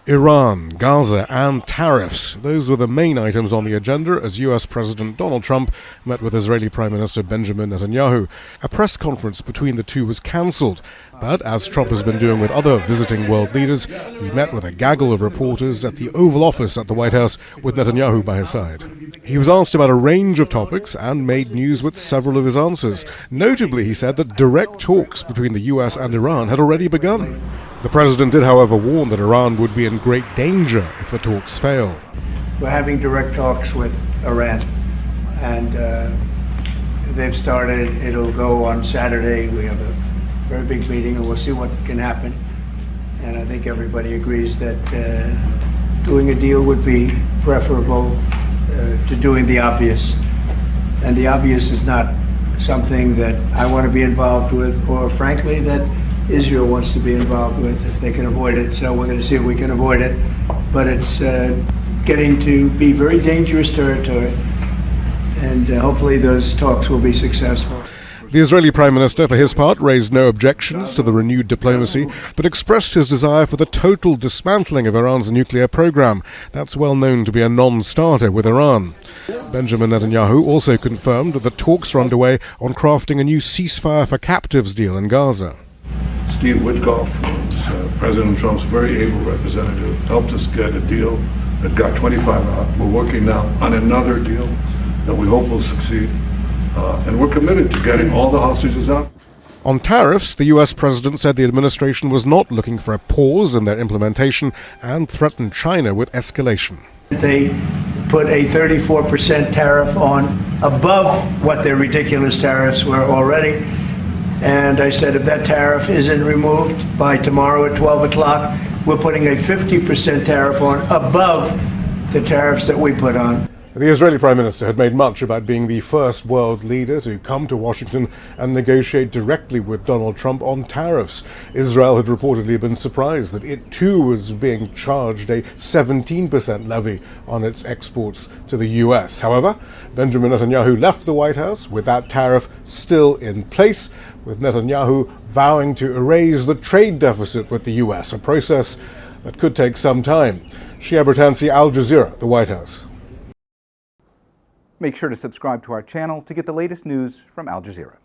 Iran, Gaza and tariffs. Those were the main items on the agenda as US President Donald Trump met with Israeli Prime Minister Benjamin Netanyahu. A press conference between the two was cancelled, but as Trump has been doing with other visiting world leaders, he met with a gaggle of reporters at the Oval Office at the White House with Netanyahu by his side. He was asked about a range of topics and made news with several of his answers. Notably, he said that direct talks between the US and Iran had already begun. The president did, however, warn that Iran would be in great danger if the talks fail. We're having direct talks with Iran, and they've started. It'll go on Saturday. We have a very big meeting, and we'll see what can happen. And I think everybody agrees that doing a deal would be preferable to doing the obvious. And the obvious is not something that I want to be involved with, or frankly, that Israel wants to be involved with if they can avoid it. So we're going to see if we can avoid it. But it's getting to be very dangerous territory. And hopefully those talks will be successful. The Israeli Prime Minister, for his part, raised no objections to the renewed diplomacy, but expressed his desire for the total dismantling of Iran's nuclear program. That's well known to be a non-starter with Iran. Benjamin Netanyahu also confirmed that the talks are underway on crafting a new ceasefire for captives deal in Gaza. Steve Witkoff, who's President Trump's very able representative, helped us get a deal that got 25 out. We're working now on another deal that we hope will succeed. And we're committed to getting all the hostages out. On tariffs, the US president said the administration was not looking for a pause in their implementation and threatened China with escalation. They put a 34% tariff on above what their ridiculous tariffs were already. And I said, if that tariff isn't removed by tomorrow at 12 o'clock, we're putting a 50% tariff on above the tariffs that we put on. The Israeli Prime Minister had made much about being the first world leader to come to Washington and negotiate directly with Donald Trump on tariffs. Israel had reportedly been surprised that it too was being charged a 17% levy on its exports to the US. However, Benjamin Netanyahu left the White House with that tariff still in place, with Netanyahu vowing to erase the trade deficit with the US, a process that could take some time. Shihab, Rattansi, Al Jazeera, the White House. Make sure to subscribe to our channel to get the latest news from Al Jazeera.